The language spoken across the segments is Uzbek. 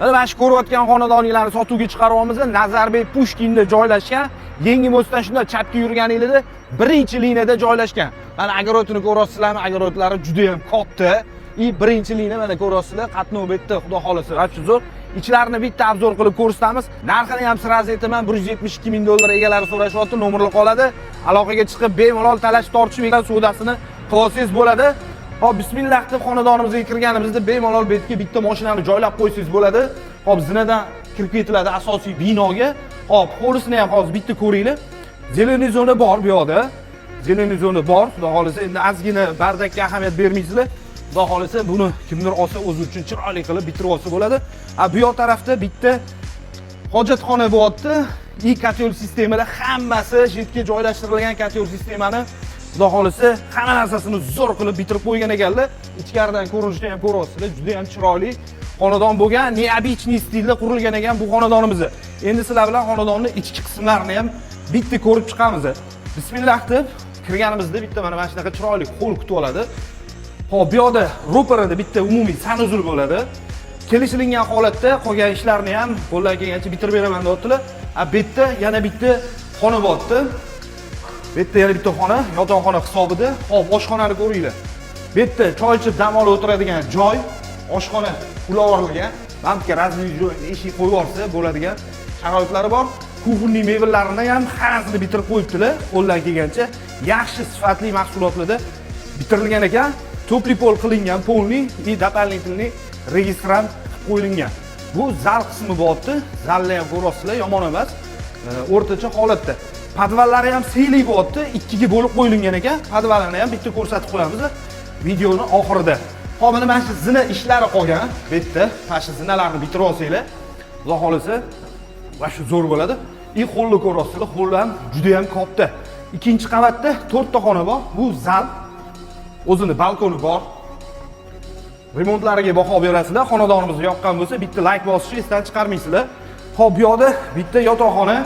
Mana shu ko'rayotgan xonadoninglarni sotuvga chiqaryapmiz. Nazarbek Pushkinda joylashgan. Yangi Mostdan shunday chapga yurganingizda birinchi liniyada joylashgan. Mana огородni ko'rasizlarmi? Огородlari juda ham katta. Birinchi liniya mana ko'rasizlar, qatnov betda, xudo xolasa, acha zo'r. İçlarini bitta obzor qilib ko'rsatamiz. Narxini ham siz aytaman, $172,000 egalari so'rashyapti, nomerlar qoladi. Aloqaga chiqib bemalol talash tortishib ekan savdosini qilsangiz bo'ladi. Hop, bismillah deb xonadonimizga kirganimizda bemalol betga bitta mashinani joylab qo'ysangiz bo'ladi. Hop, zinadan kirib ketiladi asosiy binoga. Hop, hovlisini ham hozir bitta ko'ringlar. Zeleniy zona bor bu yoqda. Zeleniy zona bor. Xudo xolasa, endi ozgina bardakka ahamiyat bermaysizlar. Xudo xolasa, buni kimdir olsa o'zi uchun chiroyli qilib bitirib olsa bo'ladi. Bu yoq tarafda bitta hojatxona bo'lyapti. Kotel sistemada hammasi jetga joylashtirilgan kotel sistemani xudo xolasa hamma narsasini zo'r qilib bitirib qo'ygan ekanlar. Ichkaridan ko'rinishni ham ko'ryapsizlar, juda ham chiroyli xonadon bo'lgan, neobычный stilda qurilgan ekan bu xonadonimiz. Endi sizlar bilan xonadonning ichki qismlarini ham bitta ko'rib chiqamiz. Bismillah deb kirganimizda bitta mana shunaqa chiroyli qo'l kutib oladi. Hop, bu yoqda ro'parada bitta umumiy sanuzul bo'ladi. Kelishilgan holatda qolgan ishlarni ham qo'ldan kelgancha bitirib beraman deyaptilar. Bu yerda yana bitta xona bo'lyapti. Bu yerda yana bitta xona, yotoqxona hisobida. Hop, oshxonani ko'ringlar. Bu yerda choy ichib dam olib o'tiradigan joy, oshxona ulovorilgan. Bankga razli joyni eshik qo'yib yuborsa bo'ladigan sharoitlari bor. Kuxunning mebellarini ham hammasini bitirib qo'yibdilar, qo'ldan kelgancha. Yaxshi sifatli mahsulotlarda bitirilgan ekan. To'pli-pol qilingan, polni va дополнительный registran qo'yilgan. Bu zal qismi bo'lyapti. Zalni ham ko'rasizlar, yomon emas. O'rtacha holatda. Podvallari ham siyli bo'lyapti, ikkiga bo'lib qo'yilgan ekan. Podvallarni ham bitta ko'rsatib qo'yamiz videoning oxirida. Hop, mana shu zina ishlari qolgan. Bu yerda mana shu zinalarni bitirib olsanglar, xudo xolasa, va shu zo'r bo'ladi. Xo'lni ko'rasizlar, xo'l ham juda ham katta. Ikkinchi qavatda 4 ta xona bor. Bu zal. O'zini balkoni bor. Remontlariga baho berasizlar. Xonadonimizni yoqqan bo'lsa, bitta like bosishni esdan chiqarmaysizlar. Hop, bu yoqda bitta yotoqxona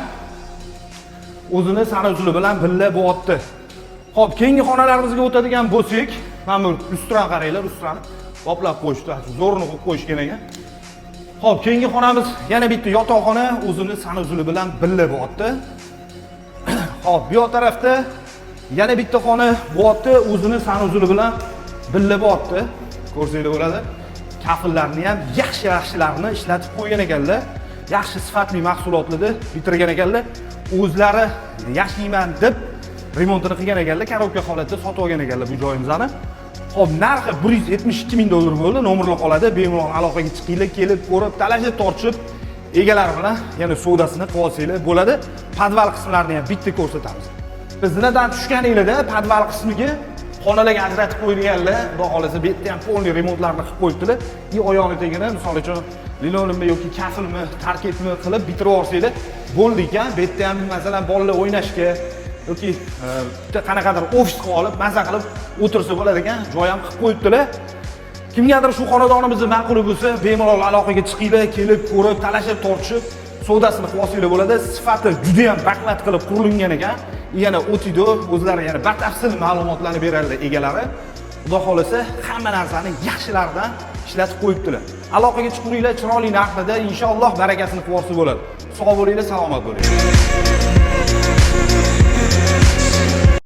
o'zini sanuzuli bilan birga bo'lyapti. Hop, keyingi xonalarimizga o'tadigan bo'lsak, mana bu ustran qaranglar, ustran qoplab qo'yishdi. Zo'rni qo'yib qo'yishgan ekan. Hop, keyingi xonamiz yana bitta yotoqxona o'zini sanuzuli bilan birga bo'lyapti. Hop, bu yoq tarafda yana bitta xona bo'lyapti, o'zini sanuzuli bilan birga bo'lyapti. Ko'rsanglar bo'ladi. Kafillarni ham yaxshi-yaxshilarini ishlatib qo'ygan ekanlar. Yaxshi sifatli mahsulotlarni bitirgan ekanlar. O'zlari yashayman deb remontini qilgan ekanlar, korobka holatda sotib olgan ekanlar bu joyimizni. Hop, narxi $172,000 bo'ldi. Nomerlar qoladi. Bemalol aloqaga chiqinglar, kelib ko'rib, talashib, tortishib egalari bilan yana savdosini qilib olsanglar bo'ladi. Podval qismlarini ham bitta ko'rsatamiz. Biz zinadan tushganinglarda podval qismiga xonalarga ajratib qo'yilganlar, xudo xolasa bu yerda ham polni remontlarni qilib qo'yibdilar. Oyog'ini tegini, misol uchun linolommi yoki kafilmi, tarkibmi qilib bitirib olsanglar bo'ldi ekan. Bu yerda ham masalan bolalar o'ynashga yoki qanaqadir ofis qilib olib, maza qilib o'tirsa bo'ladi ekan, joy ham qilib qo'yibdilar. Kimgadir shu xonadonimizni ma'qul bo'lsa, bemalol aloqaga chiqinglar, kelib ko'rib, talashib, tortishib savdosini qilib olsanglar bo'ladi. Sifati juda ham baquvvat qilib qurilgan ekan. Yana o'tiydi, o'zlari yana batafsil ma'lumotlarni beradilar egalari. Xudo xolasa, hamma narsani yaxshilaridan ishlatib qo'yibdilar. Aloqaga chiqinglar, chiroyli narxda inshaalloh barakasini qilib olsa bo'ladi. Sog' bo'linglar, salomat bo'linglar.